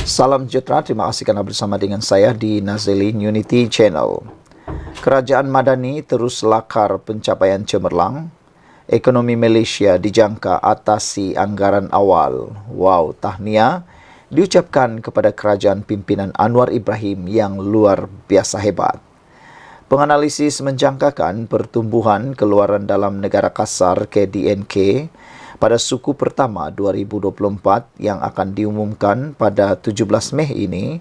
Salam sejahtera, terima kasih kerana bersama dengan saya di Nazilin Unity Channel. Kerajaan Madani terus lakar pencapaian cemerlang. Ekonomi Malaysia dijangka atasi anggaran awal. Wow, tahniah diucapkan kepada kerajaan pimpinan Anwar Ibrahim yang luar biasa hebat. Penganalisis menjangkakan pertumbuhan keluaran dalam negara kasar KDNK pada suku pertama 2024 yang akan diumumkan pada 17 Mei ini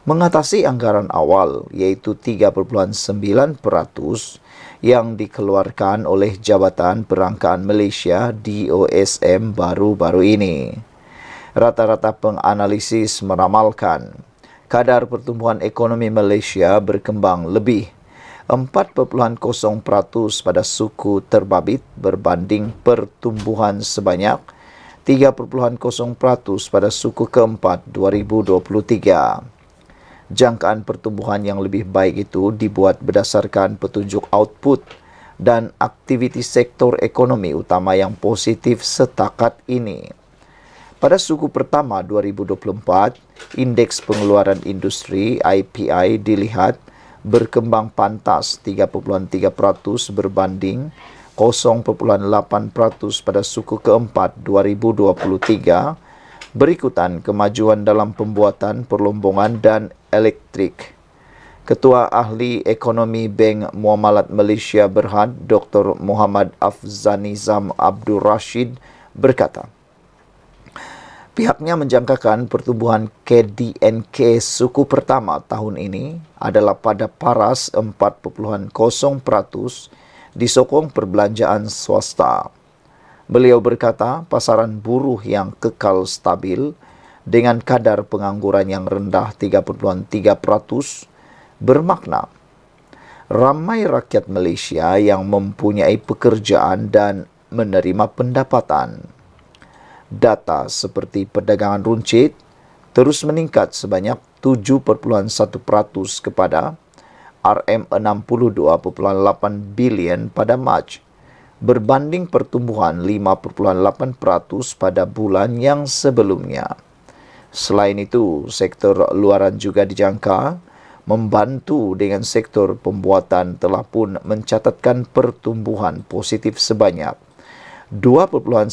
mengatasi anggaran awal iaitu 3.9% yang dikeluarkan oleh Jabatan Perangkaan Malaysia DOSM baru-baru ini. Rata-rata penganalisis meramalkan kadar pertumbuhan ekonomi Malaysia berkembang lebih 4.0% pada suku terbabit berbanding pertumbuhan sebanyak 3.0% pada suku keempat 2023. Jangkaan pertumbuhan yang lebih baik itu dibuat berdasarkan petunjuk output dan aktiviti sektor ekonomi utama yang positif setakat ini. Pada suku pertama 2024, indeks pengeluaran industri IPI dilihat berkembang pantas 3.3% berbanding 0.8% pada suku keempat 2023, berikutan kemajuan dalam pembuatan perlombongan dan elektrik. Ketua Ahli Ekonomi Bank Muamalat Malaysia Berhad, Dr. Muhammad Afzanizam Abdul Rashid berkata, pihaknya menjangkakan pertumbuhan KDNK suku pertama tahun ini adalah pada paras 4.0% disokong perbelanjaan swasta. Beliau berkata pasaran buruh yang kekal stabil dengan kadar pengangguran yang rendah 3.3% bermakna ramai rakyat Malaysia yang mempunyai pekerjaan dan menerima pendapatan. Data seperti perdagangan runcit terus meningkat sebanyak 7.1% kepada RM62.8 bilion pada Mac, berbanding pertumbuhan 5.8% pada bulan yang sebelumnya. Selain itu, sektor luaran juga dijangka membantu dengan sektor pembuatan telah pun mencatatkan pertumbuhan positif sebanyak 2.1%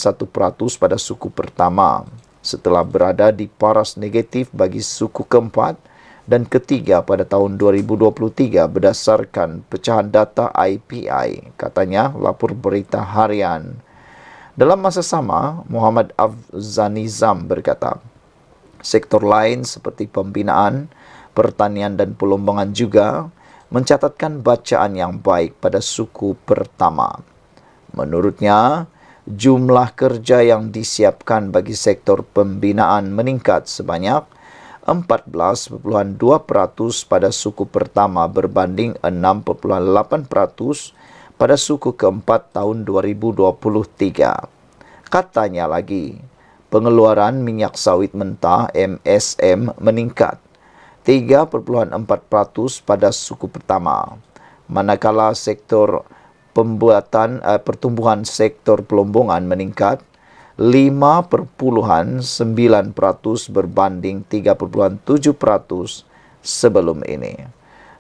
pada suku pertama setelah berada di paras negatif bagi suku keempat dan ketiga pada tahun 2023 berdasarkan pecahan data IPI, katanya lapor berita harian. Dalam masa sama, Muhammad Afzanizam berkata, sektor lain seperti pembinaan, pertanian dan perlombongan juga mencatatkan bacaan yang baik pada suku pertama. Menurutnya, jumlah kerja yang disiapkan bagi sektor pembinaan meningkat sebanyak 14.2% pada suku pertama berbanding 6.8% pada suku keempat tahun 2023. Katanya lagi, pengeluaran minyak sawit mentah MSM meningkat 3.4% pada suku pertama, manakala sektor pertumbuhan sektor perlombongan meningkat 5.9% berbanding 3.7% sebelum ini.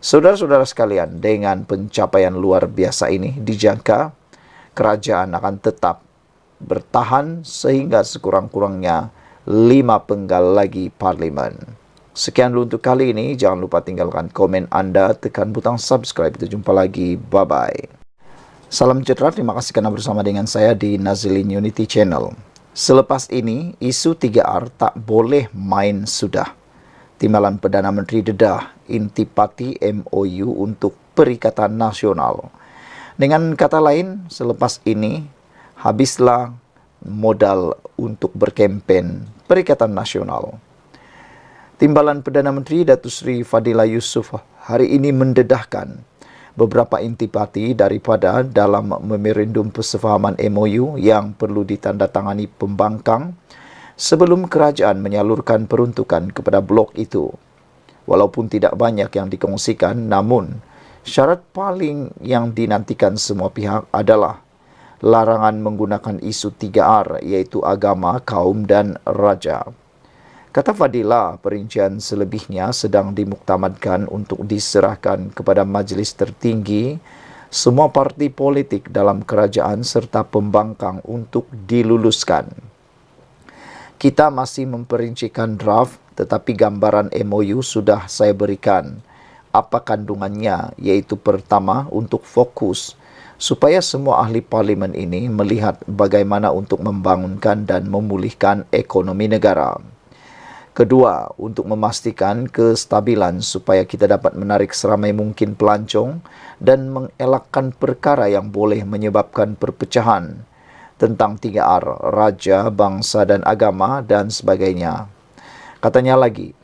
Saudara-saudara sekalian, dengan pencapaian luar biasa ini dijangka kerajaan akan tetap bertahan sehingga sekurang-kurangnya 5 penggal lagi parlimen. Sekian dulu untuk kali ini. Jangan lupa tinggalkan komen anda, tekan butang subscribe. Kita jumpa lagi. Bye-bye. Salam sejahtera, terima kasih kerana bersama dengan saya di Nazilin Unity Channel. Selepas ini, isu 3R tak boleh main sudah. Timbalan Perdana Menteri dedah intipati MOU untuk Perikatan Nasional. Dengan kata lain, selepas ini, habislah modal untuk berkempen Perikatan Nasional. Timbalan Perdana Menteri Datuk Seri Fadilah Yusof hari ini mendedahkan beberapa intipati daripada dalam memorandum persefahaman MOU yang perlu ditandatangani pembangkang sebelum kerajaan menyalurkan peruntukan kepada blok itu. Walaupun tidak banyak yang dikongsikan, namun syarat paling yang dinantikan semua pihak adalah larangan menggunakan isu 3R iaitu agama, kaum dan raja. Kata Fadila, perincian selebihnya sedang dimuktamadkan untuk diserahkan kepada majlis tertinggi semua parti politik dalam kerajaan serta pembangkang untuk diluluskan. Kita masih memperincikan draft, tetapi gambaran MOU sudah saya berikan. Apa kandungannya? Yaitu pertama, untuk fokus supaya semua ahli parlimen ini melihat bagaimana untuk membangunkan dan memulihkan ekonomi negara. Kedua, untuk memastikan kestabilan supaya kita dapat menarik seramai mungkin pelancong dan mengelakkan perkara yang boleh menyebabkan perpecahan tentang 3R, raja, bangsa dan agama dan sebagainya. Katanya lagi,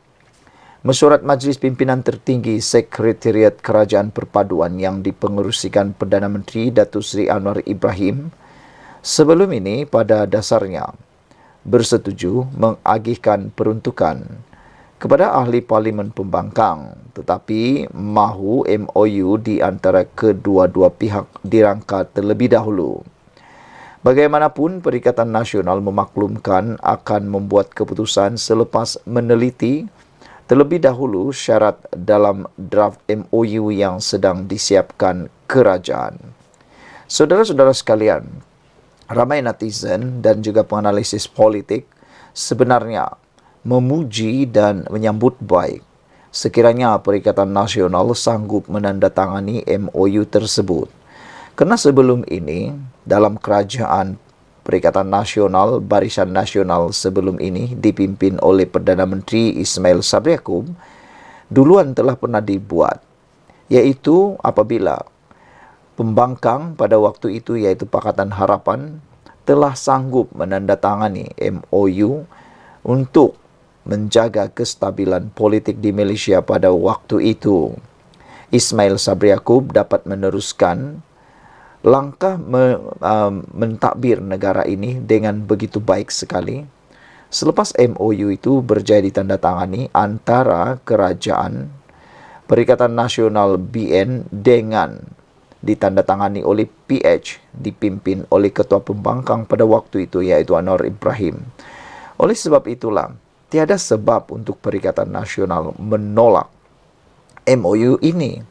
mesyuarat Majlis Pimpinan Tertinggi Sekretariat Kerajaan Perpaduan yang dipengerusikan Perdana Menteri Datuk Seri Anwar Ibrahim sebelum ini pada dasarnya bersetuju mengagihkan peruntukan kepada ahli parlimen pembangkang, tetapi mahu MOU di antara kedua-dua pihak dirangka terlebih dahulu. Bagaimanapun, Perikatan Nasional memaklumkan akan membuat keputusan selepas meneliti terlebih dahulu syarat dalam draft MOU yang sedang disiapkan kerajaan. Saudara-saudara sekalian, ramai netizen dan juga penganalisis politik sebenarnya memuji dan menyambut baik sekiranya Perikatan Nasional sanggup menandatangani MOU tersebut. Kerana sebelum ini, dalam kerajaan Perikatan Nasional, Barisan Nasional sebelum ini dipimpin oleh Perdana Menteri Ismail Sabri Yaakob, duluan telah pernah dibuat, iaitu apabila pembangkang pada waktu itu iaitu Pakatan Harapan telah sanggup menandatangani MOU untuk menjaga kestabilan politik di Malaysia pada waktu itu. Ismail Sabri Yaakob dapat meneruskan langkah mentadbir negara ini dengan begitu baik sekali. Selepas MOU itu berjaya ditandatangani antara kerajaan Perikatan Nasional BN dengan ditandatangani oleh PH, dipimpin oleh Ketua Pembangkang pada waktu itu iaitu Anwar Ibrahim. Oleh sebab itulah, tiada sebab untuk Perikatan Nasional menolak MOU ini.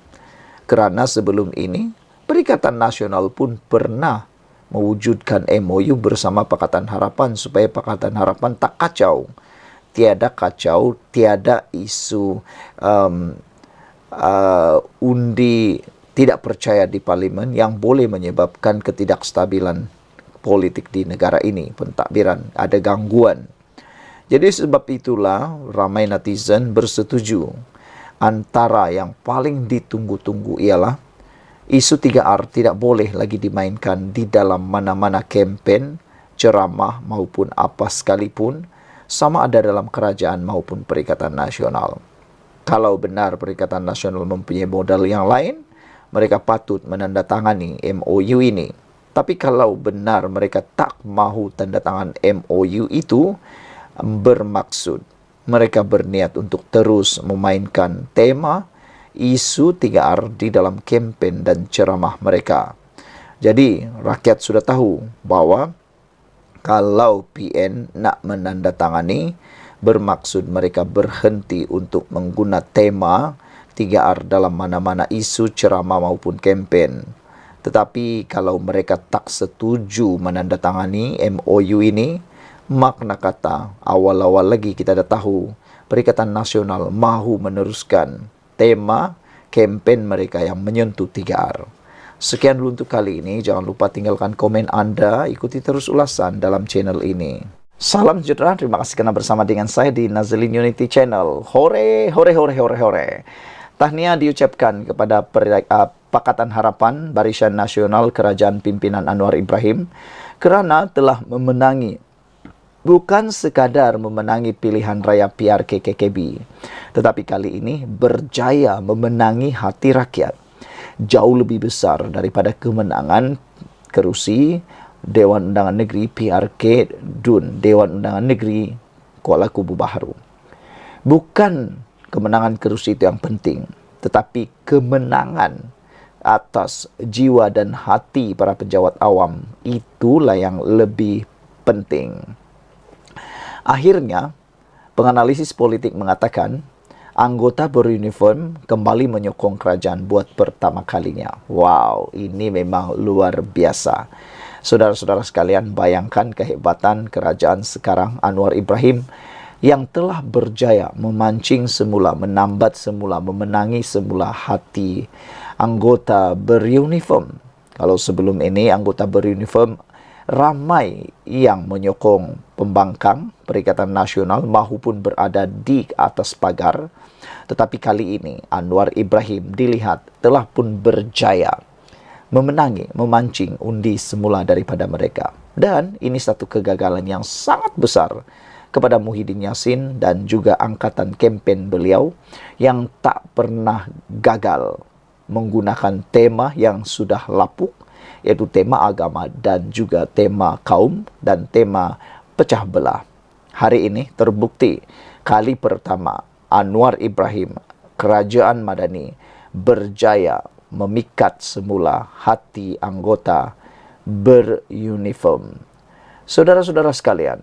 Kerana sebelum ini, Perikatan Nasional pun pernah mewujudkan MOU bersama Pakatan Harapan supaya Pakatan Harapan tak kacau. Tiada kacau, tiada isu undi tidak percaya di parlimen yang boleh menyebabkan ketidakstabilan politik di negara ini, pentadbiran, ada gangguan. Jadi sebab itulah ramai netizen bersetuju antara yang paling ditunggu-tunggu ialah isu 3R tidak boleh lagi dimainkan di dalam mana-mana kempen, ceramah maupun apa sekalipun, sama ada dalam kerajaan maupun Perikatan Nasional. Kalau benar Perikatan Nasional mempunyai modal yang lain, mereka patut menandatangani MOU ini. Tapi kalau benar mereka tak mahu tanda tangan MOU itu, bermaksud mereka berniat untuk terus memainkan tema isu 3R di dalam kempen dan ceramah mereka. Jadi, rakyat sudah tahu bahawa kalau PN nak menandatangani, bermaksud mereka berhenti untuk mengguna tema 3R dalam mana-mana isu ceramah maupun kempen. Tetapi kalau mereka tak setuju menandatangani MOU ini, makna kata awal-awal lagi kita dah tahu Perikatan Nasional mahu meneruskan tema kempen mereka yang menyentuh 3R. Sekian dulu untuk kali ini. Jangan lupa tinggalkan komen anda. Ikuti terus ulasan dalam channel ini. Salam sejahtera. Terima kasih kerana bersama dengan saya di Nazlin Unity Channel. Hore, hore, hore, hore, hore. Tahniah diucapkan kepada Pakatan Harapan Barisan Nasional Kerajaan Pimpinan Anwar Ibrahim kerana telah memenangi, bukan sekadar memenangi pilihan raya PRK-KKB, tetapi kali ini berjaya memenangi hati rakyat. Jauh lebih besar daripada kemenangan kerusi Dewan Undangan Negeri PRK DUN, Dewan Undangan Negeri Kuala Kubu Baharu. Bukan kemenangan kerusi itu yang penting, tetapi kemenangan atas jiwa dan hati para pejabat awam itulah yang lebih penting. Akhirnya, Penganalisis politik mengatakan, anggota beruniform kembali menyokong kerajaan buat pertama kalinya. Wow, ini memang luar biasa. Saudara-saudara sekalian, bayangkan kehebatan kerajaan sekarang Anwar Ibrahim yang telah berjaya memancing semula, menambat semula, memenangi semula hati anggota beruniform. Kalau sebelum ini anggota beruniform ramai yang menyokong pembangkang Perikatan Nasional maupun berada di atas pagar. Tetapi kali ini Anwar Ibrahim dilihat telah pun berjaya memenangi, memancing undi semula daripada mereka. Dan ini satu kegagalan yang sangat besar kepada Muhyiddin Yassin dan juga angkatan kempen beliau yang tak pernah gagal menggunakan tema yang sudah lapuk, yaitu tema agama dan juga tema kaum dan tema pecah belah. Hari ini terbukti kali pertama Anwar Ibrahim, kerajaan Madani, berjaya memikat semula hati anggota beruniform. Saudara-saudara sekalian,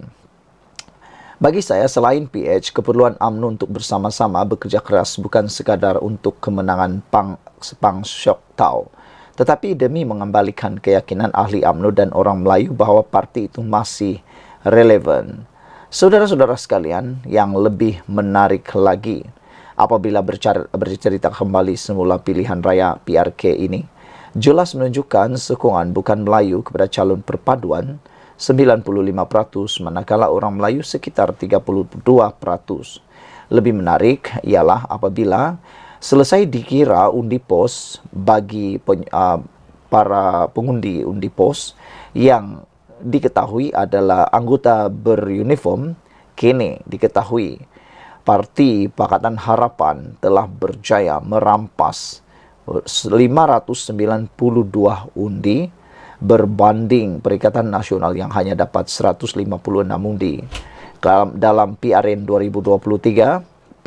bagi saya selain PH, keperluan UMNO untuk bersama-sama bekerja keras bukan sekadar untuk kemenangan Pang Syok Tau, tetapi demi mengembalikan keyakinan ahli UMNO dan orang Melayu bahwa parti itu masih relevan. Saudara-saudara sekalian, yang lebih menarik lagi, apabila bercerita kembali semula pilihan raya PRK ini, jelas menunjukkan sokongan bukan Melayu kepada calon perpaduan 95%, manakala orang Melayu sekitar 32%. Lebih menarik ialah apabila selesai dikira undi pos bagi para pengundi undi pos yang diketahui adalah anggota beruniform, kini diketahui Parti Pakatan Harapan telah berjaya merampas 592 undi berbanding Perikatan Nasional yang hanya dapat 156 undi. Dalam PRN 2023,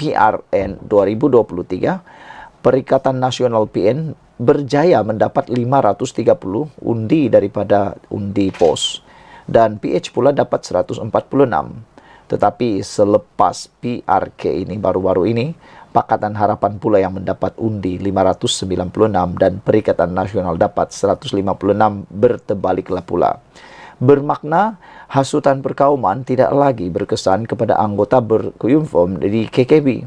Perikatan Nasional PN berjaya mendapat 530 undi daripada undi pos. Dan PH pula dapat 146. Tetapi selepas PRK ini, baru-baru ini, Pakatan Harapan pula yang mendapat undi 596 dan Perikatan Nasional dapat 156, bertebaliklah pula. Bermakna hasutan perkauman tidak lagi berkesan kepada anggota beruniform di KKB.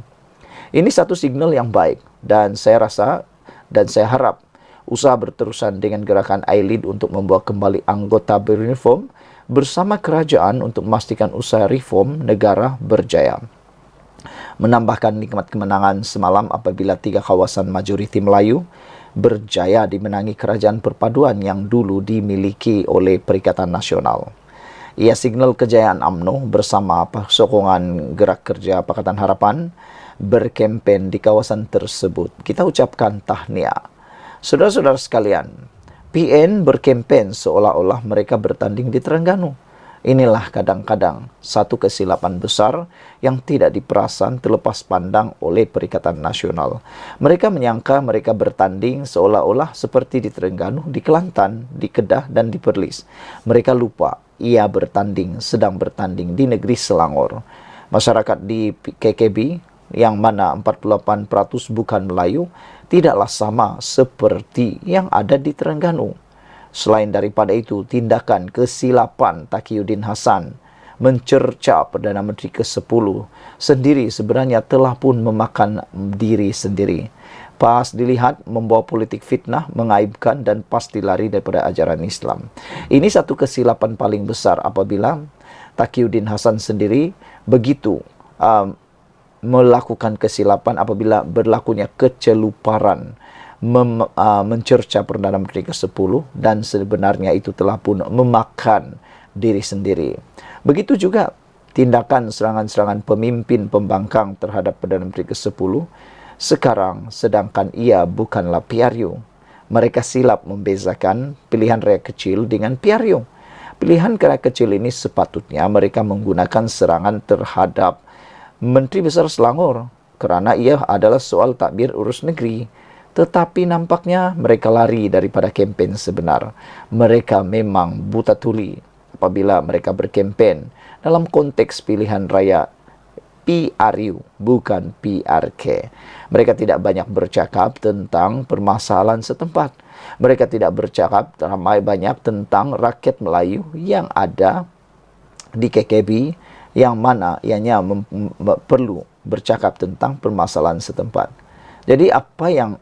Ini satu signal yang baik dan saya rasa dan saya harap usaha berterusan dengan gerakan ILID untuk membawa kembali anggota beruniform bersama kerajaan untuk memastikan usaha reform negara berjaya. Menambahkan nikmat kemenangan semalam apabila 3 kawasan majoriti Melayu berjaya dimenangi kerajaan perpaduan yang dulu dimiliki oleh Perikatan Nasional. Ia signal kejayaan UMNO bersama sokongan gerak kerja Pakatan Harapan berkempen di kawasan tersebut. Kita ucapkan tahniah. Saudara-saudara sekalian, PN berkempen seolah-olah mereka bertanding di Terengganu. Inilah kadang-kadang satu kesilapan besar yang tidak diperasan terlepas pandang oleh Perikatan Nasional. Mereka menyangka mereka bertanding seolah-olah seperti di Terengganu, di Kelantan, di Kedah, dan di Perlis. Mereka lupa ia sedang bertanding di negeri Selangor. Masyarakat di KKB yang mana 48% bukan Melayu tidaklah sama seperti yang ada di Terengganu. Selain daripada itu, tindakan kesilapan Taqiyuddin Hasan mencerca Perdana Menteri ke-10 sendiri sebenarnya telah pun memakan diri sendiri. Pas dilihat membawa politik fitnah, mengaibkan dan pasti lari daripada ajaran Islam. Ini satu kesilapan paling besar apabila Taqiyuddin Hasan sendiri begitu melakukan kesilapan apabila berlakunya keceluparan mencerca Perdana Menteri ke-10 dan sebenarnya itu telah pun memakan diri sendiri. Begitu juga tindakan serangan-serangan pemimpin pembangkang terhadap Perdana Menteri ke-10 sekarang, sedangkan ia bukanlah PRU. Mereka silap membezakan pilihan rakyat kecil dengan PRU. Pilihan rakyat kecil ini sepatutnya mereka menggunakan serangan terhadap Menteri Besar Selangor kerana ia adalah soal takbir urus negeri. Tetapi nampaknya mereka lari daripada kempen sebenar. Mereka memang buta tuli apabila mereka berkempen dalam konteks pilihan raya PRU, bukan PRK. Mereka tidak banyak bercakap tentang permasalahan setempat. Mereka tidak bercakap ramai banyak tentang rakyat Melayu yang ada di KKB, yang mana ianya perlu bercakap tentang permasalahan setempat. Jadi apa yang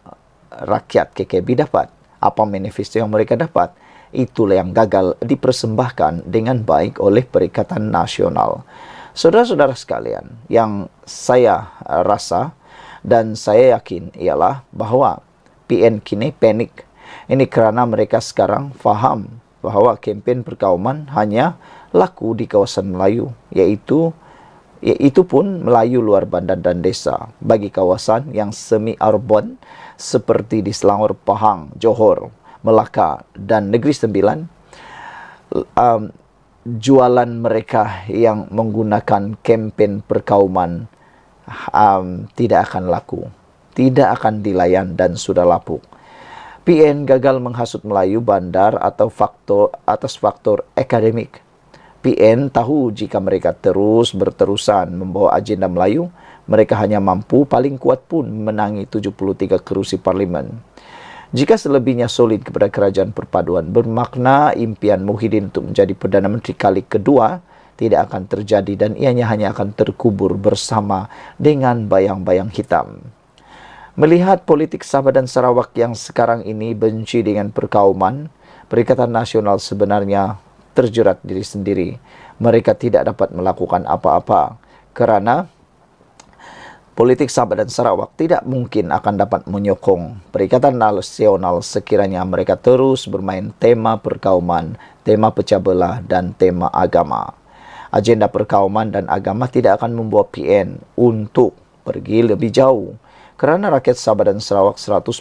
rakyat KKB dapat, apa manifesto yang mereka dapat, itulah yang gagal dipersembahkan dengan baik oleh Perikatan Nasional. Saudara-saudara sekalian, yang saya rasa dan saya yakin ialah bahwa PN kini panik. Ini kerana mereka sekarang faham bahwa kempen perkauman hanya laku di kawasan Melayu, iaitu pun Melayu luar bandar dan desa. Bagi kawasan yang semi-urban seperti di Selangor, Pahang, Johor, Melaka dan Negeri Sembilan, jualan mereka yang menggunakan kempen perkauman tidak akan laku, tidak akan dilayan dan sudah lapuk. PN gagal menghasut Melayu bandar atau atas faktor akademik. PN tahu jika mereka berterusan membawa agenda Melayu, mereka hanya mampu paling kuat pun menangi 73 kerusi parlimen. Jika selebihnya solid kepada kerajaan perpaduan, bermakna impian Muhyiddin untuk menjadi Perdana Menteri kali kedua tidak akan terjadi dan ianya hanya akan terkubur bersama dengan bayang-bayang hitam. Melihat politik Sabah dan Sarawak yang sekarang ini benci dengan perkauman, Perikatan Nasional sebenarnya terjerat diri sendiri. Mereka tidak dapat melakukan apa-apa kerana politik Sabah dan Sarawak tidak mungkin akan dapat menyokong Perikatan Nasional sekiranya mereka terus bermain tema perkauman, tema pecah belah dan tema agama. Agenda perkauman dan agama tidak akan membawa PN untuk pergi lebih jauh kerana rakyat Sabah dan Sarawak 100%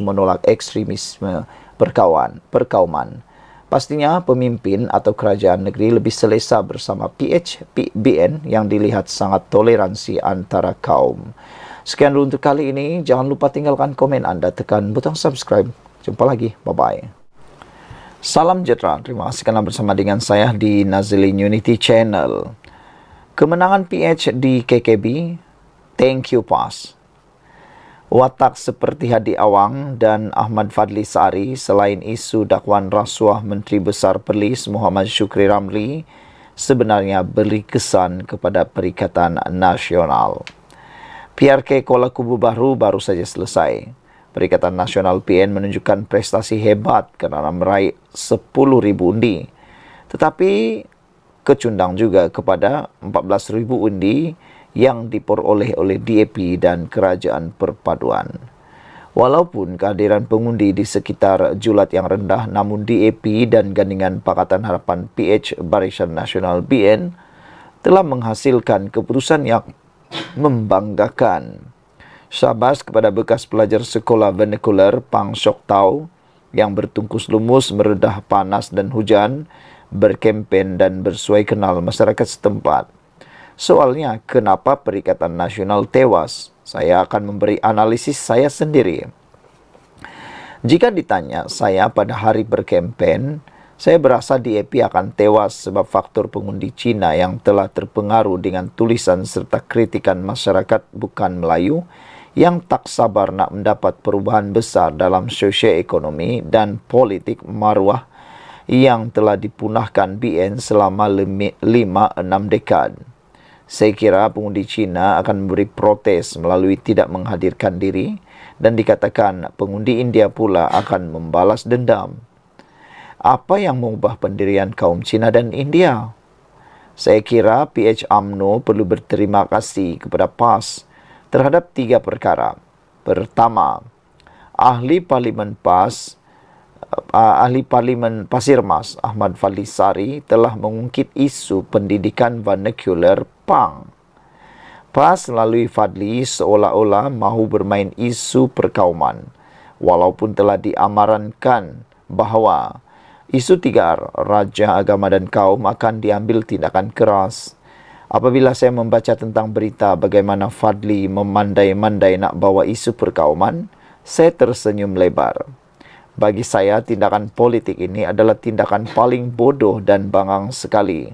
menolak ekstremisme perkauman. Pastinya pemimpin atau kerajaan negeri lebih selesa bersama PBN yang dilihat sangat toleransi antara kaum. Sekian dulu untuk kali ini. Jangan lupa tinggalkan komen anda, tekan butang subscribe. Jumpa lagi. Bye-bye. Salam sejahtera. Terima kasih kerana bersama dengan saya di Nazilin Unity Channel. Kemenangan PH di KKB. Thank you, PAS. Watak seperti Hadi Awang dan Ahmad Fadli Sari selain isu dakwaan rasuah Menteri Besar Perlis Muhammad Syukri Ramli sebenarnya beri kesan kepada Perikatan Nasional. PRK Kuala Kubu baru saja selesai. Perikatan Nasional PN menunjukkan prestasi hebat kerana meraih 10,000 undi. Tetapi kecundang juga kepada 14,000 undi yang diperoleh oleh DAP dan Kerajaan Perpaduan. Walaupun kehadiran pengundi di sekitar julat yang rendah, namun DAP dan Gandingan Pakatan Harapan PH Barisan Nasional BN telah menghasilkan keputusan yang membanggakan. Syabas kepada bekas pelajar sekolah vernacular Pang Sok Tau yang bertungkus lumus meredah panas dan hujan, berkempen dan bersuai kenal masyarakat setempat. Soalnya, kenapa Perikatan Nasional tewas? Saya akan memberi analisis saya sendiri. Jika ditanya saya pada hari berkempen, saya berasa DAP akan tewas sebab faktor pengundi Cina yang telah terpengaruh dengan tulisan serta kritikan masyarakat bukan Melayu yang tak sabar nak mendapat perubahan besar dalam sosioekonomi dan politik maruah yang telah dipunahkan BN selama 5-6 dekad. Saya kira pengundi Cina akan memberi protes melalui tidak menghadirkan diri dan dikatakan pengundi India pula akan membalas dendam. Apa yang mengubah pendirian kaum Cina dan India? Saya kira PH UMNO perlu berterima kasih kepada PAS terhadap 3 perkara. Pertama, Ahli Parlimen Pasir Mas Ahmad Fadli Sari telah mengungkit isu pendidikan vernacular Pang. PAS melalui Fadli seolah-olah mahu bermain isu perkauman, walaupun telah diamarankan bahawa isu 3R, Raja, Agama dan Kaum akan diambil tindakan keras. Apabila saya membaca tentang berita bagaimana Fadli memandai-mandai nak bawa isu perkauman, saya tersenyum lebar. Bagi saya, tindakan politik ini adalah tindakan paling bodoh dan bangang sekali.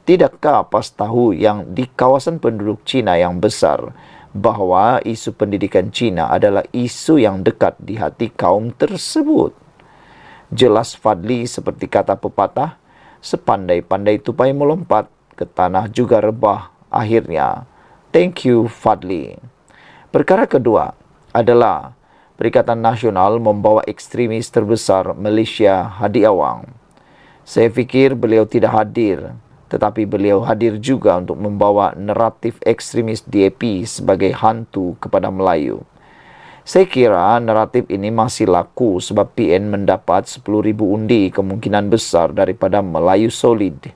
Tidakkah PAS tahu yang di kawasan penduduk Cina yang besar bahawa isu pendidikan Cina adalah isu yang dekat di hati kaum tersebut? Jelas Fadli seperti kata pepatah, sepandai-pandai tupai melompat, ke tanah juga rebah akhirnya. Thank you Fadli. Perkara kedua adalah Perikatan Nasional membawa ekstremis terbesar Malaysia Hadi Awang. Saya fikir beliau tidak hadir, tetapi beliau hadir juga untuk membawa naratif ekstremis DAP sebagai hantu kepada Melayu. Saya kira naratif ini masih laku sebab PN mendapat 10,000 undi kemungkinan besar daripada Melayu solid.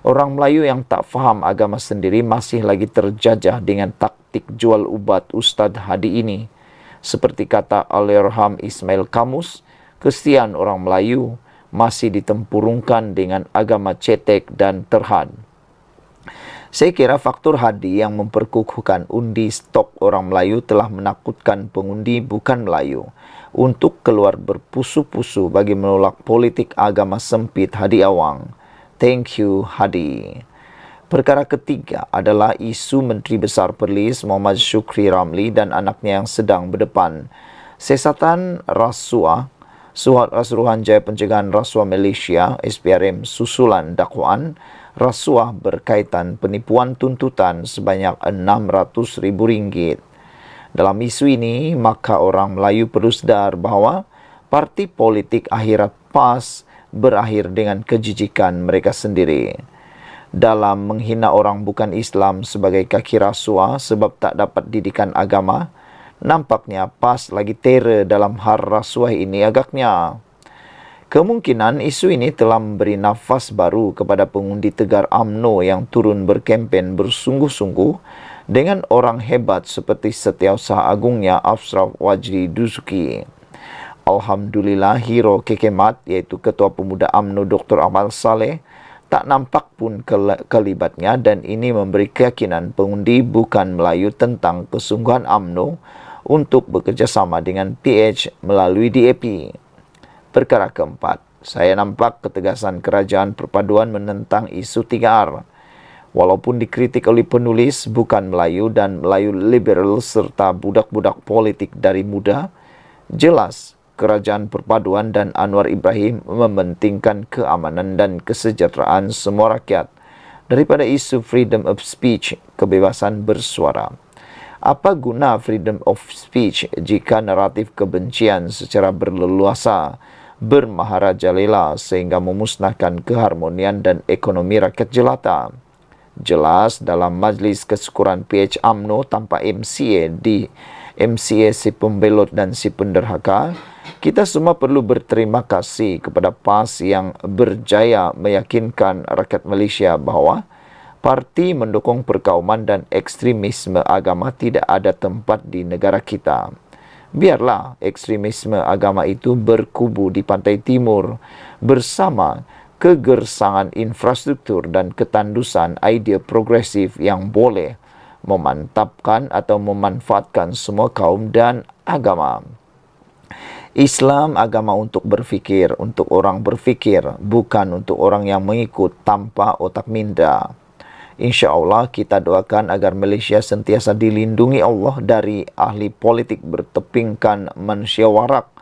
Orang Melayu yang tak faham agama sendiri masih lagi terjajah dengan taktik jual ubat Ustaz Hadi ini. Seperti kata Allahyarham Ismail Kamus, kesian orang Melayu masih ditempurungkan dengan agama cetek dan terhad. Saya kira faktor Hadi yang memperkukuhkan undi stok orang Melayu telah menakutkan pengundi bukan Melayu untuk keluar berpusu-pusu bagi menolak politik agama sempit Hadi Awang. Thank you Hadi. Perkara ketiga adalah isu Menteri Besar Perlis Muhammad Syukri Ramli dan anaknya yang sedang berdepan siasatan rasuah Suruhanjaya Pencegahan Rasuah Malaysia SPRM susulan dakwaan rasuah berkaitan penipuan tuntutan sebanyak RM600,000. Dalam isu ini, maka orang Melayu perlu sedar bahawa parti politik akhirat PAS berakhir dengan kejijikan mereka sendiri. Dalam menghina orang bukan Islam sebagai kaki rasuah sebab tak dapat didikan agama, nampaknya PAS lagi terror dalam hal rasuah ini agaknya. Kemungkinan isu ini telah memberi nafas baru kepada pengundi tegar UMNO yang turun berkempen bersungguh-sungguh dengan orang hebat seperti Setiausaha Agungnya Ashraf Wajdi Dusuki. Alhamdulillah, hero kekemat iaitu Ketua Pemuda UMNO Dr. Amal Saleh tak nampak pun kelibatnya dan ini memberi keyakinan pengundi bukan Melayu tentang kesungguhan UMNO untuk bekerjasama dengan PH melalui DAP. Perkara keempat, saya nampak ketegasan kerajaan perpaduan menentang isu 3R. Walaupun dikritik oleh penulis bukan Melayu dan Melayu liberal serta budak-budak politik dari muda, jelas kerajaan perpaduan dan Anwar Ibrahim mementingkan keamanan dan kesejahteraan semua rakyat daripada isu freedom of speech, kebebasan bersuara. Apa guna freedom of speech jika naratif kebencian secara berleluasa bermaharajalela sehingga memusnahkan keharmonian dan ekonomi rakyat jelata? Jelas dalam majlis kesyukuran PH UMNO tanpa MCA si pembelot dan si penderhaka, kita semua perlu berterima kasih kepada PAS yang berjaya meyakinkan rakyat Malaysia bahawa parti mendukung perkauman dan ekstremisme agama tidak ada tempat di negara kita. Biarlah ekstremisme agama itu berkubu di pantai timur bersama kegersangan infrastruktur dan ketandusan idea progresif yang boleh memantapkan atau memanfaatkan semua kaum dan agama. Islam agama untuk berfikir, untuk orang berfikir, bukan untuk orang yang mengikut tanpa otak minda. InsyaAllah kita doakan agar Malaysia sentiasa dilindungi Allah dari ahli politik bertepingkan manusia warak,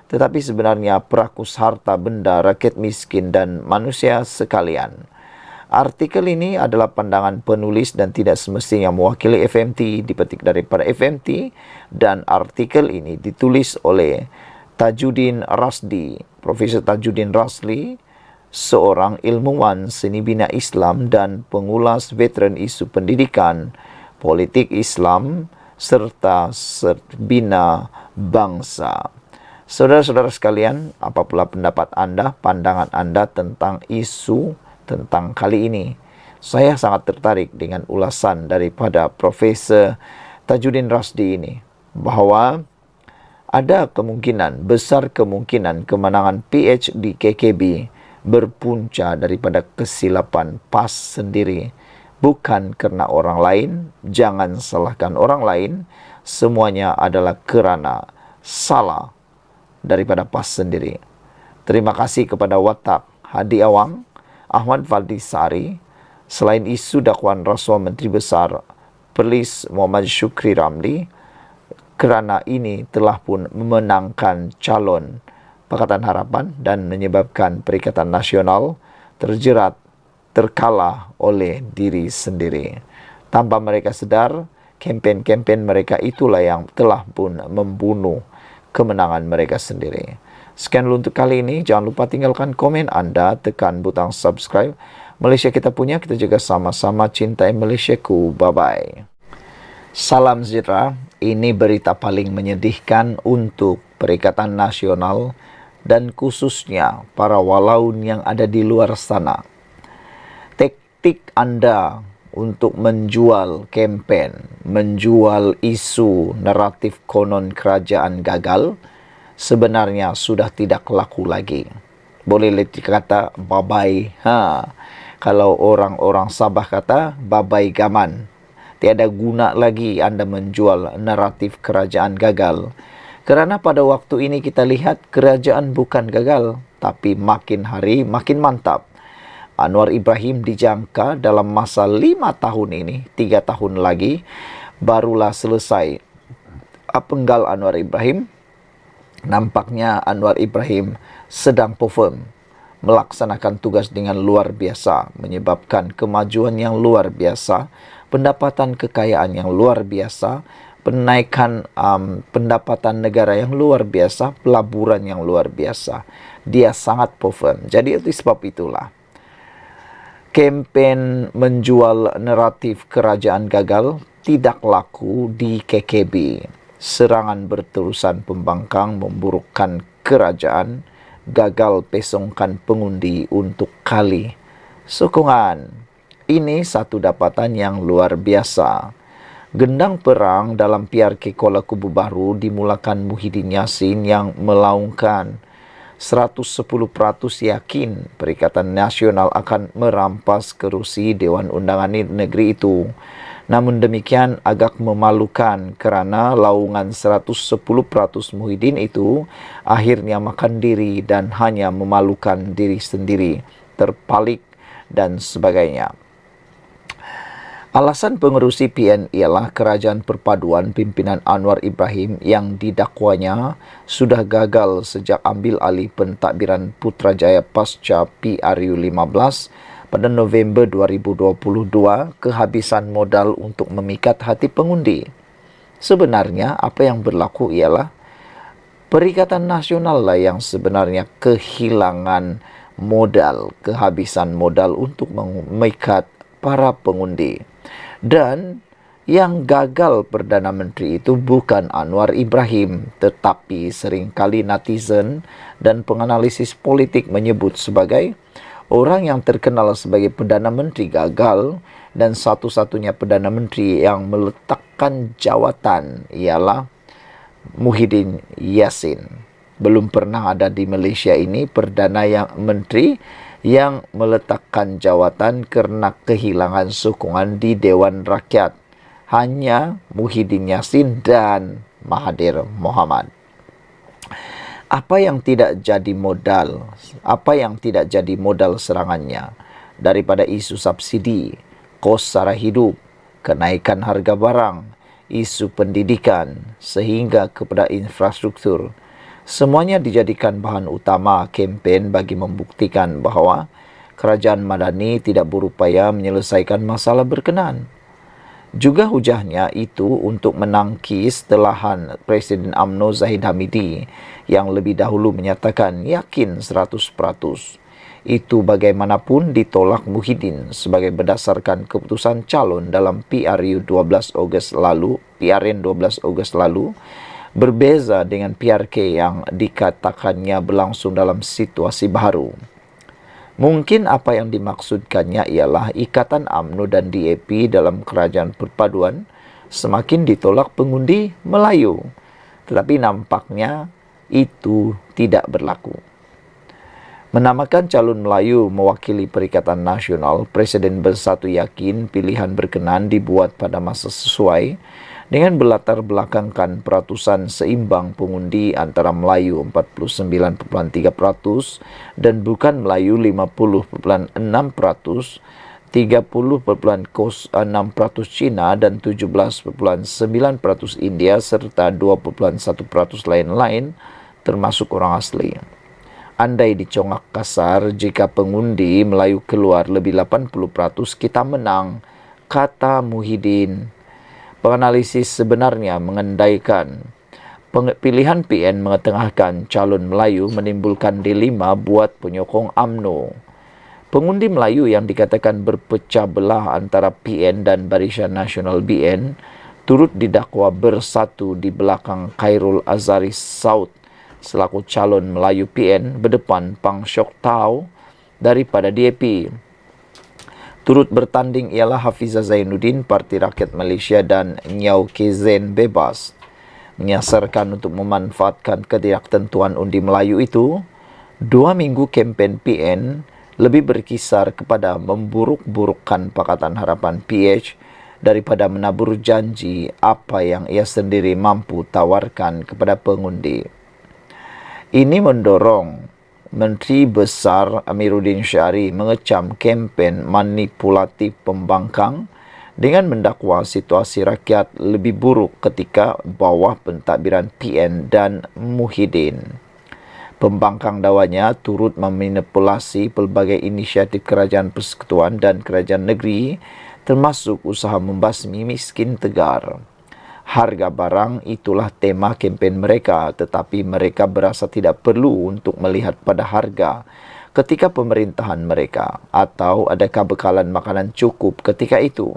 tetapi sebenarnya perakus harta benda rakyat miskin dan manusia sekalian. Artikel ini adalah pandangan penulis dan tidak semestinya mewakili FMT, dipetik daripada FMT, dan artikel ini ditulis oleh Tajuddin Rasdi, Profesor Tajuddin Rasli, seorang ilmuwan seni bina Islam dan pengulas veteran isu pendidikan, politik Islam, serta bina bangsa. Saudara-saudara sekalian, apapun pendapat anda, pandangan anda tentang isu tentang kali ini, saya sangat tertarik dengan ulasan daripada Profesor Tajuddin Rasdi ini, bahawa ada kemungkinan, besar kemungkinan kemenangan PH di KKB berpunca daripada kesilapan PAS sendiri. Bukan kerana orang lain, jangan salahkan orang lain, semuanya adalah kerana salah daripada PAS sendiri. Terima kasih kepada watak Hadi Awang, Ahmad Fadli Sari, Selain isu dakwaan rasuah Menteri Besar Perlis Muhammad Syukri Ramli, kerana ini telah pun memenangkan calon Pakatan Harapan dan menyebabkan Perikatan Nasional terkalah oleh diri sendiri. Tanpa mereka sedar, kempen-kempen mereka itulah yang telah pun membunuh kemenangan mereka sendiri. Sekian dulu untuk kali ini. Jangan lupa tinggalkan komen Anda, tekan butang subscribe. Malaysia kita punya, kita juga sama-sama cintai Malaysiaku. Bye-bye. Salam sejahtera. Ini berita paling menyedihkan untuk Perikatan Nasional dan khususnya para walaun yang ada di luar sana. Taktik Anda untuk menjual kempen, menjual isu naratif konon kerajaan gagal, sebenarnya sudah tidak laku lagi. Boleh dikata babai. Kalau orang-orang Sabah kata babai gaman. Tiada guna lagi Anda menjual naratif kerajaan gagal. Kerana pada waktu ini kita lihat kerajaan bukan gagal, tapi makin hari makin mantap. Anwar Ibrahim dijangka dalam masa 5 tahun ini, 3 tahun lagi, barulah selesai penggal Anwar Ibrahim. Nampaknya Anwar Ibrahim sedang perform, melaksanakan tugas dengan luar biasa, menyebabkan kemajuan yang luar biasa, pendapatan kekayaan yang luar biasa, penaikan pendapatan negara yang luar biasa, pelaburan yang luar biasa. Dia sangat perform. Jadi itu sebab itulah kempen menjual naratif kerajaan gagal tidak laku di KKB. Serangan berterusan pembangkang memburukkan kerajaan, gagal pesongkan pengundi untuk kali sokongan. Ini satu dapatan yang luar biasa. Gendang perang dalam PRK Kuala Kubu Baru dimulakan Muhyiddin Yassin yang melaungkan 110% yakin Perikatan Nasional akan merampas kerusi Dewan Undangan Negeri itu. Namun demikian agak memalukan kerana laungan 110% Muhyiddin itu akhirnya makan diri dan hanya memalukan diri sendiri, terpalik dan sebagainya. Alasan pengerusi PN ialah kerajaan perpaduan pimpinan Anwar Ibrahim yang didakwanya sudah gagal sejak ambil alih pentadbiran Putrajaya pasca PRU 15 pada November 2022, kehabisan modal untuk memikat hati pengundi. Sebenarnya apa yang berlaku ialah Perikatan Nasional lah yang sebenarnya kehilangan modal, kehabisan modal untuk memikat para pengundi. Dan yang gagal Perdana Menteri itu bukan Anwar Ibrahim, tetapi seringkali netizen dan penganalisis politik menyebut sebagai orang yang terkenal sebagai Perdana Menteri gagal dan satu-satunya Perdana Menteri yang meletakkan jawatan ialah Muhyiddin Yassin. Belum pernah ada di Malaysia ini Perdana Menteri yang meletakkan jawatan kerana kehilangan sokongan di Dewan Rakyat. Hanya Muhyiddin Yassin dan Mahathir Mohamad. Apa yang tidak jadi modal? Apa yang tidak jadi modal serangannya? Daripada isu subsidi, kos sara hidup, kenaikan harga barang, isu pendidikan, sehingga kepada infrastruktur. Semuanya dijadikan bahan utama kempen bagi membuktikan bahawa kerajaan Madani tidak berupaya menyelesaikan masalah berkenaan. Juga hujahnya itu untuk menangkis telahan Presiden UMNO Zahid Hamidi yang lebih dahulu menyatakan yakin 100%. Itu bagaimanapun ditolak Muhyiddin sebagai berdasarkan keputusan calon dalam PRN 12 Ogos lalu, berbeza dengan PRK yang dikatakannya berlangsung dalam situasi baru. Mungkin apa yang dimaksudkannya ialah ikatan UMNO dan DAP dalam kerajaan perpaduan semakin ditolak pengundi Melayu. Tetapi nampaknya itu tidak berlaku. Menamakan calon Melayu mewakili Perikatan Nasional, Presiden Bersatu yakin pilihan berkenan dibuat pada masa sesuai dengan berlatar belakangkan peratusan seimbang pengundi antara Melayu 49.3% dan bukan Melayu 50.6%. 30,6% Cina dan 17,9% India serta 2,1% lain-lain termasuk orang asli. Andai dicongak kasar, jika pengundi Melayu keluar lebih 80%, kita menang, kata Muhyiddin. Penganalisis sebenarnya mengandaikan pilihan PN mengetengahkan calon Melayu menimbulkan dilema buat penyokong UMNO. Pengundi Melayu yang dikatakan berpecah belah antara PN dan Barisan Nasional BN turut didakwa bersatu di belakang Khairul Azhari Saud selaku calon Melayu PN berdepan Pang Syok Tau daripada DAP. Turut bertanding ialah Hafizah Zainuddin Parti Rakyat Malaysia dan Nyau Kezen Bebas. Menyasarkan untuk memanfaatkan ketidaktentuan undi Melayu itu, 2 minggu kempen PN lebih berkisar kepada memburuk-burukkan Pakatan Harapan PH daripada menabur janji apa yang ia sendiri mampu tawarkan kepada pengundi. Ini mendorong Menteri Besar Amiruddin Syari mengecam kempen manipulatif pembangkang dengan mendakwa situasi rakyat lebih buruk ketika bawah pentadbiran PN dan Muhyiddin. Pembangkang dawanya turut memanipulasi pelbagai inisiatif kerajaan persekutuan dan kerajaan negeri termasuk usaha membasmi miskin tegar. Harga barang itulah tema kempen mereka, tetapi mereka berasa tidak perlu untuk melihat pada harga ketika pemerintahan mereka atau adakah bekalan makanan cukup ketika itu.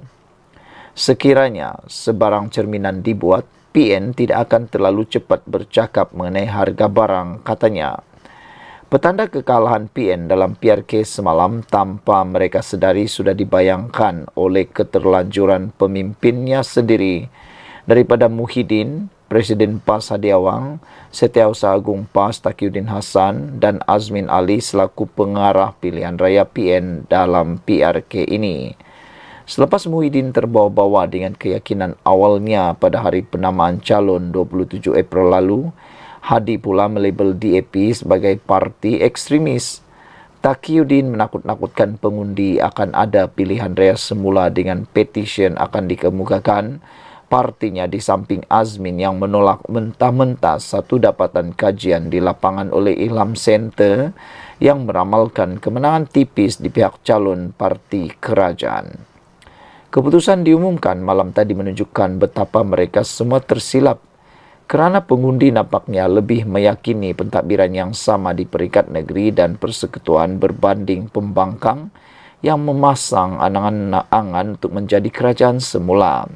Sekiranya sebarang cerminan dibuat, PN tidak akan terlalu cepat bercakap mengenai harga barang, katanya. Petanda kekalahan PN dalam PRK semalam tanpa mereka sedari sudah dibayangkan oleh keterlanjuran pemimpinnya sendiri daripada Muhyiddin, Presiden PAS Hadiawang, Setiausaha Agung PAS Taqiyuddin Hasan dan Azmin Ali selaku pengarah pilihan raya PN dalam PRK ini. Selepas Muhyiddin terbawa-bawa dengan keyakinan awalnya pada hari penamaan calon 27 April lalu, Hadi pula melabel DAP sebagai parti ekstremis. Taqiyuddin menakut-nakutkan pengundi akan ada pilihan raya semula dengan petisyen akan dikemukakan partinya di samping Azmin yang menolak mentah-mentah satu dapatan kajian di lapangan oleh Ilham Center yang meramalkan kemenangan tipis di pihak calon parti kerajaan. Keputusan diumumkan malam tadi menunjukkan betapa mereka semua tersilap kerana pengundi nampaknya lebih meyakini pentadbiran yang sama di peringkat negeri dan persekutuan berbanding pembangkang yang memasang angan-angan untuk menjadi kerajaan semula.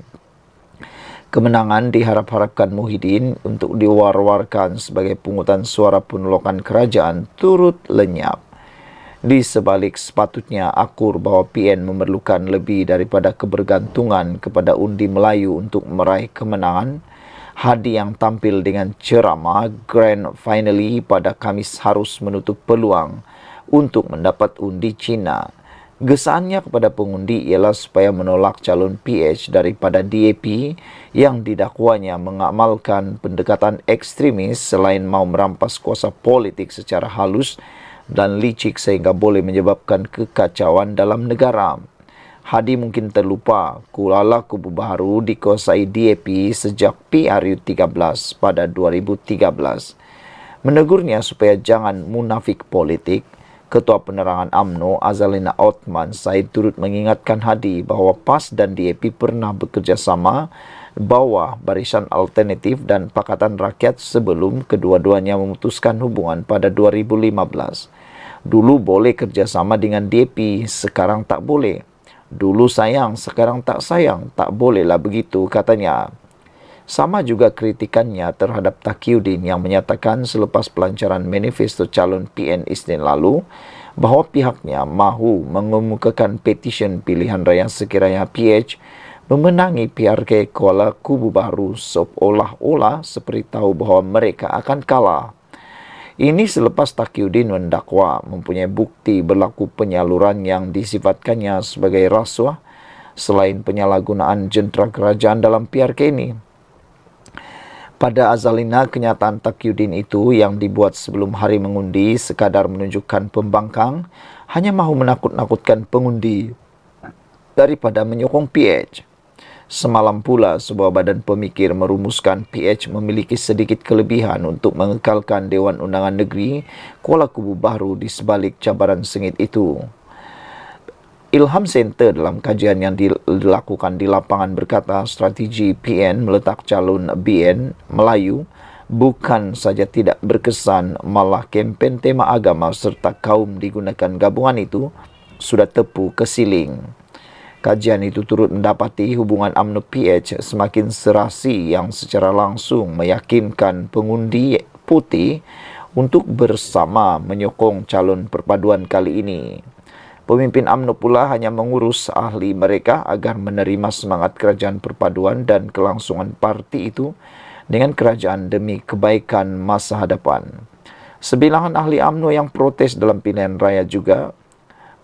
Kemenangan diharap-harapkan Muhyiddin untuk diwar-warkan sebagai pungutan suara penolakan kerajaan turut lenyap. Di sebalik sepatutnya akur bahawa PN memerlukan lebih daripada kebergantungan kepada undi Melayu untuk meraih kemenangan, Hadi yang tampil dengan ceramah grand finally pada Khamis harus menutup peluang untuk mendapat undi Cina. Gesaannya kepada pengundi ialah supaya menolak calon PH daripada DAP yang didakwanya mengamalkan pendekatan ekstremis selain mau merampas kuasa politik secara halus dan licik sehingga boleh menyebabkan kekacauan dalam negara. Hadi mungkin terlupa Kuala Kubu Baharu dikuasai DAP sejak PRU 13 pada 2013. Menegurnya supaya jangan munafik politik, Ketua Penerangan UMNO Azalina Othman Said turut mengingatkan Hadi bahawa PAS dan DAP pernah bekerjasama bawah Barisan Alternatif dan Pakatan Rakyat sebelum kedua-duanya memutuskan hubungan pada 2015. Dulu boleh kerjasama dengan DAP, sekarang tak boleh. Dulu sayang, sekarang tak sayang. Tak bolehlah begitu, katanya. Sama juga kritikannya terhadap Taqiyuddin yang menyatakan selepas pelancaran manifesto calon PN Isnin lalu bahawa pihaknya mahu mengemukakan petisyen pilihan raya sekiranya PH memenangi PRK Kuala Kubu Baharu seolah-olah seperti tahu bahawa mereka akan kalah. Ini selepas Taqiyuddin mendakwa mempunyai bukti berlaku penyaluran yang disifatkannya sebagai rasuah selain penyalahgunaan jentera kerajaan dalam PRK ini. Pada Azalina, kenyataan Taqiyuddin itu yang dibuat sebelum hari mengundi sekadar menunjukkan pembangkang hanya mahu menakut-nakutkan pengundi. daripada menyokong PH. Semalam pula, sebuah badan pemikir merumuskan PH memiliki sedikit kelebihan untuk mengekalkan Dewan Undangan Negeri Kuala Kubu Baru di sebalik cabaran sengit itu. Ilham Center dalam kajian yang dilakukan di lapangan berkata strategi PN meletak calon BN Melayu bukan saja tidak berkesan, malah kempen tema agama serta kaum digunakan gabungan itu sudah tepu ke siling. Kajian itu turut mendapati hubungan UMNO PH semakin serasi yang secara langsung meyakinkan pengundi putih untuk bersama menyokong calon perpaduan kali ini. Pemimpin UMNO pula hanya mengurus ahli mereka agar menerima semangat kerajaan perpaduan dan kelangsungan parti itu dengan kerajaan demi kebaikan masa hadapan. Sebilangan ahli UMNO yang protes dalam pilihan raya juga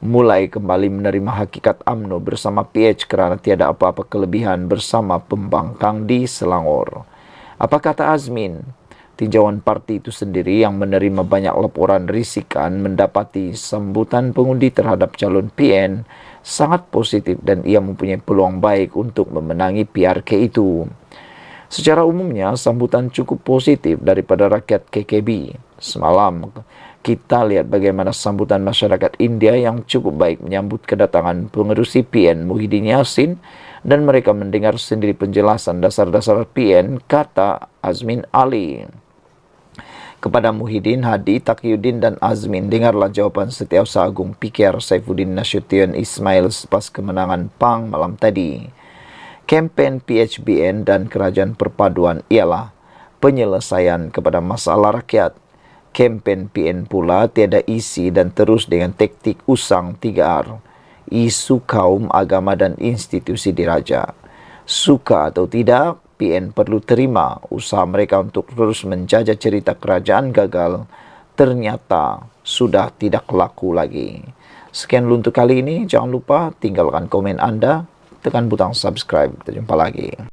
mulai kembali menerima hakikat UMNO bersama PH kerana tiada apa-apa kelebihan bersama pembangkang di Selangor. Apa kata Azmin? Tinjauan parti itu sendiri yang menerima banyak laporan risikan mendapati sambutan pengundi terhadap calon PN sangat positif dan ia mempunyai peluang baik untuk memenangi PRK itu. Secara umumnya, sambutan cukup positif daripada rakyat KKB. Semalam, kita lihat bagaimana sambutan masyarakat India yang cukup baik menyambut kedatangan pengerusi PN Muhyiddin Yassin dan mereka mendengar sendiri penjelasan dasar-dasar PN, kata Azmin Ali. Kepada Muhyiddin, Hadi, Taqiyuddin dan Azmin, dengarlah jawapan Setiausaha Agung PKR Saifuddin Nasution Ismail selepas kemenangan PAN malam tadi. Kempen PHBN dan Kerajaan Perpaduan ialah penyelesaian kepada masalah rakyat. Kempen PN pula tiada isi dan terus dengan taktik usang 3R. Isu kaum, agama dan institusi diraja. Suka atau tidak, PN perlu terima usaha mereka untuk terus menjajah cerita kerajaan gagal ternyata sudah tidak laku lagi. Sekian dulu untuk kali ini. Jangan lupa tinggalkan komen Anda, tekan butang subscribe. Kita jumpa lagi.